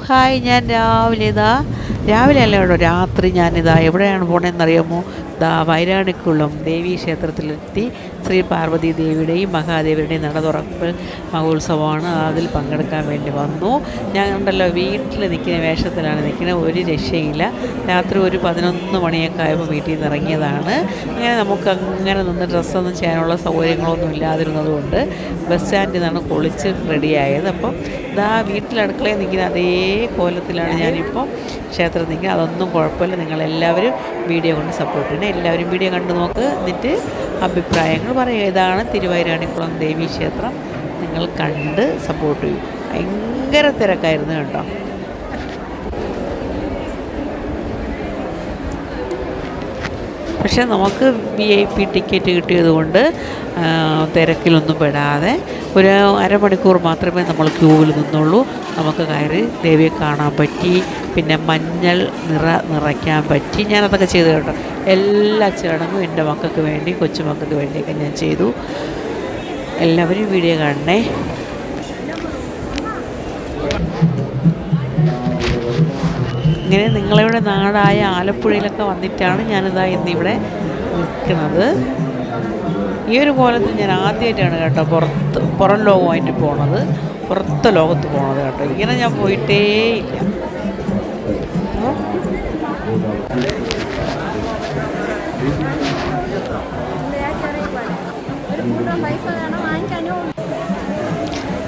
Hi. ഞാൻ രാവിലെ അല്ല കേട്ടോ, രാത്രി ഞാനിതാ എവിടെയാണ് പോണതെന്നറിയാമോ? വൈരാണിക്കുളം ദേവീ ക്ഷേത്രത്തിലെത്തി. ശ്രീ പാർവതി ദേവിയുടെയും മഹാദേവിയുടെയും നട തുറക്കൽ മഹോത്സവമാണ്. അതിൽ പങ്കെടുക്കാൻ വേണ്ടി വന്നു. ഞാൻ ഉണ്ടല്ലോ വീട്ടിൽ നിൽക്കുന്ന വേഷത്തിലാണ് നിൽക്കുന്നത്, ഒരു രക്ഷയില്ല. രാത്രി ഒരു 11 മണിയൊക്കെ ആയപ്പോൾ വീട്ടിൽ നിന്ന് ഇറങ്ങിയതാണ്. അങ്ങനെ നമുക്ക് അങ്ങനെ നിന്ന് ഡ്രസ്സൊന്നും ചെയ്യാനുള്ള സൗകര്യങ്ങളൊന്നും ഇല്ലാതിരുന്നതുകൊണ്ട് ബസ് സ്റ്റാൻഡിൽ നിന്നാണ് കുളിച്ച് റെഡിയായത്. അപ്പം വീട്ടിലടുക്കളയിൽ നിൽക്കുന്ന അതേ കോലത്തിലാണ് ഞാനിപ്പോൾ ക്ഷേത്രത്തിൽ നിൽക്കുന്നത്. അതൊന്നും കുഴപ്പമില്ല. നിങ്ങളെല്ലാവരും വീഡിയോ കൊണ്ട് സപ്പോർട്ട് ചെയ്യണം. എല്ലാവരും വീഡിയോ കണ്ടു നോക്ക്, എന്നിട്ട് അഭിപ്രായങ്ങൾ പറയുക. ഇതാണ് തിരുവൈരാണിക്കുളം ദേവീ ക്ഷേത്രം. നിങ്ങൾ കണ്ട് സപ്പോർട്ട് ചെയ്യും. ഭയങ്കര തിരക്കായിരുന്നു കേട്ടോ. പക്ഷേ നമുക്ക് VIP ടിക്കറ്റ് കിട്ടിയതുകൊണ്ട് തിരക്കിലൊന്നും പെടാതെ ഒരു അരമണിക്കൂർ മാത്രമേ നമ്മൾ ക്യൂവിൽ നിന്നുള്ളൂ. നമുക്ക് കയറി ദേവിയെ കാണാൻ പറ്റി. പിന്നെ മഞ്ഞൾ നിറയ്ക്കാൻ പറ്റി. ഞാനതൊക്കെ ചെയ്തു കേട്ടോ. എല്ലാ ചടങ്ങും എൻ്റെ മക്കൾക്ക് വേണ്ടി, കൊച്ചുമക്കൾക്ക് വേണ്ടിയൊക്കെ ഞാൻ ചെയ്തു. എല്ലാവരും വീഡിയോ കാണണേ. ഇങ്ങനെ നിങ്ങളുടെ നാടായ ആലപ്പുഴയിലൊക്കെ വന്നിട്ടാണ് ഞാനിതാ ഇന്നിവിടെ നിൽക്കുന്നത്. ഈ ഒരു കോലത്തിൽ ഞാൻ ആദ്യമായിട്ടാണ് കേട്ടോ പുറം ലോകമായിട്ട് പോണത്, പുറത്തെ ലോകത്ത് പോണത് കേട്ടോ. ഇങ്ങനെ ഞാൻ പോയിട്ടേ ഇല്ല.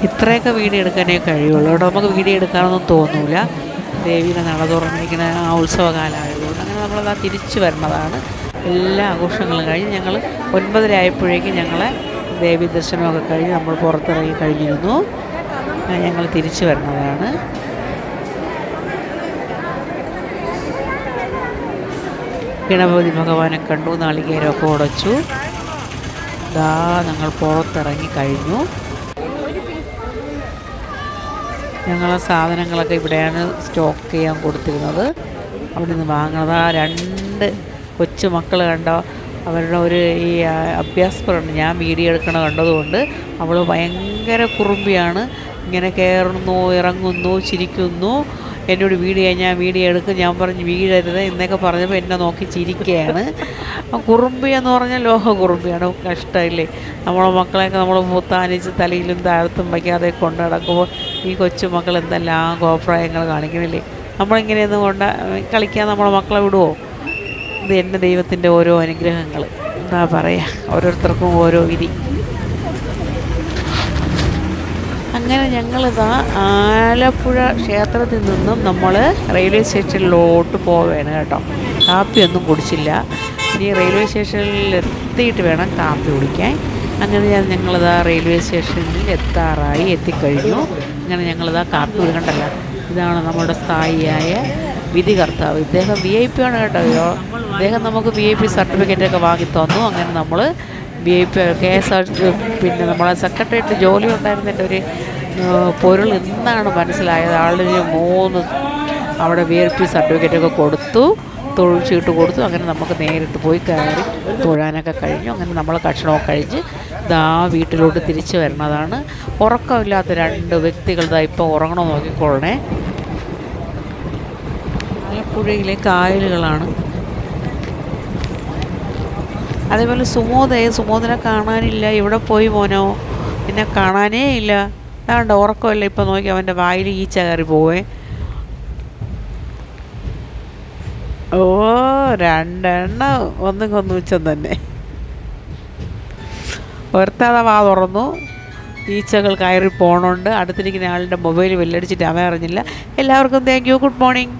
ഇത്രയൊക്കെ വീഡിയോ എടുക്കാനേ കഴിയുള്ളൂ കേട്ടോ. നമുക്ക് വീഡിയോ എടുക്കാനൊന്നും തോന്നൂല. ദേവിയുടെ നട തുറന്നിരിക്കുന്ന ആ ഉത്സവകാലമായതുകൊണ്ട് അങ്ങനെ നമ്മളതാ തിരിച്ചു വരുന്നതാണ്. എല്ലാ ആഘോഷങ്ങളും കഴിഞ്ഞ് ഞങ്ങൾ 9:30 ആയപ്പോഴേക്കും ഞങ്ങളെ ദേവി ദർശനമൊക്കെ കഴിഞ്ഞ് നമ്മൾ പുറത്തിറങ്ങി കഴിഞ്ഞിരുന്നു. ഞങ്ങൾ തിരിച്ചു വരുന്നതാണ്. ഗണപതി ഭഗവാനെ കണ്ടു, നാളികേരമൊക്കെ ഉടച്ചു. ഞങ്ങൾ പുറത്തിറങ്ങി കഴിഞ്ഞു. ഞങ്ങളെ സാധനങ്ങളൊക്കെ ഇവിടെയാണ് സ്റ്റോക്ക് ചെയ്യാൻ കൊടുത്തിരുന്നത്. അവിടെ നിന്ന് വാങ്ങണത്. 2 കൊച്ചു മക്കൾ കണ്ടോ, അവരുടെ ഒരു ഈ അഭ്യാസപരമുണ്ട്. ഞാൻ വീഡിയോ എടുക്കണ കണ്ടതുകൊണ്ട് അവൾ ഭയങ്കര കുറുമ്പിയാണ്. ഇങ്ങനെ കയറുന്നു, ഇറങ്ങുന്നു, ചിരിക്കുന്നു. എന്നോട് ഞാൻ വീഡിയോ എടുക്കും, ഞാൻ പറഞ്ഞ് വീഴരുത് എന്നൊക്കെ പറഞ്ഞപ്പോൾ എന്നെ നോക്കി ചിരിക്കുകയാണ്. കുറുമ്പി എന്ന് പറഞ്ഞാൽ ലോക കുറുമ്പിയാണ്. കഷ്ടമില്ലേ, നമ്മളെ മക്കളെയൊക്കെ നമ്മൾ മൂത്താനിച്ച് തലയിലും താഴത്തും വയ്ക്കാതെ കൊണ്ട് നടക്കുമ്പോൾ ഈ കൊച്ചുമക്കൾ എന്തെല്ലാം കോപ്രായങ്ങൾ കാണിക്കണില്ലേ. നമ്മളിങ്ങനെയൊന്നും കളിക്കാൻ നമ്മളെ മക്കളെ വിടുമോ? ഇത് എൻ്റെ ദൈവത്തിൻ്റെ ഓരോ അനുഗ്രഹങ്ങൾ. എന്താ പറയുക, ഓരോരുത്തർക്കും ഓരോ വിധി. അങ്ങനെ ഞങ്ങളിതാ ആലപ്പുഴ ക്ഷേത്രത്തിൽ നിന്നും നമ്മൾ റെയിൽവേ സ്റ്റേഷനിലോട്ട് പോവുകയാണ് കേട്ടോ. കാപ്പിയൊന്നും കുടിച്ചില്ല. ഇനി റെയിൽവേ സ്റ്റേഷനിൽ എത്തിയിട്ട് വേണം കാപ്പി കുടിക്കാൻ. അങ്ങനെ ഞങ്ങളിതാ റെയിൽവേ സ്റ്റേഷനിൽ എത്തിക്കഴിഞ്ഞു. അങ്ങനെ ഞങ്ങളിതാ കാപ്പി കുടിക്കണ്ടല്ലോ. ഇതാണ് നമ്മുടെ സ്ഥായിയായ വിധികർത്താവ്. ഇദ്ദേഹം VIP ആണ് കേട്ടോ. ഇദ്ദേഹം നമുക്ക് VIP സർട്ടിഫിക്കറ്റൊക്കെ വാങ്ങി തന്നു. അങ്ങനെ നമ്മൾ VIP KSRTC പിന്നെ നമ്മളെ സെക്രട്ടേറിയറ്റ് ജോലി ഉണ്ടായിരുന്നതിൻ്റെ ഒരു പൊരുൾ ഇന്നാണ് മനസ്സിലായത്. ആളിന് 3 അവിടെ VIP സർട്ടിഫിക്കറ്റൊക്കെ കൊടുത്തു, തൊഴിൽ ചീട്ട് കൊടുത്തു. അങ്ങനെ നമുക്ക് നേരിട്ട് പോയി കയറി തൊഴാനൊക്കെ കഴിഞ്ഞു. അങ്ങനെ നമ്മൾ ഭക്ഷണമൊക്കെ കഴിച്ച് വീട്ടിലോട്ട് തിരിച്ചു വരുന്നതാണ്. ഉറക്കമില്ലാത്ത 2 വ്യക്തികൾ ഇപ്പോൾ ഉറങ്ങണം, നോക്കിക്കൊള്ളണേ. ആലപ്പുഴയിലെ കായലുകളാണ്. അതേപോലെ സുമോദിനെ കാണാനില്ല. ഇവിടെ പോയി മോനോ, എന്നെ കാണാനേ ഇല്ല. അതാണ്ട് ഉറക്കമല്ല. ഇപ്പം നോക്കി അവൻ്റെ വായിൽ ഈച്ച കയറി പോവേ. 2 ഒന്നും വെച്ചം തന്നെ. ഒരുത്താതെ വാ തുറന്നു. ഈച്ചകൾ കയറി പോണുണ്ട്. അടുത്തിരിക്കുന്ന ആളുടെ മൊബൈൽ വെല്ലടിച്ചിട്ട് അവൻ അറിഞ്ഞില്ല. എല്ലാവർക്കും താങ്ക് യു. Good morning.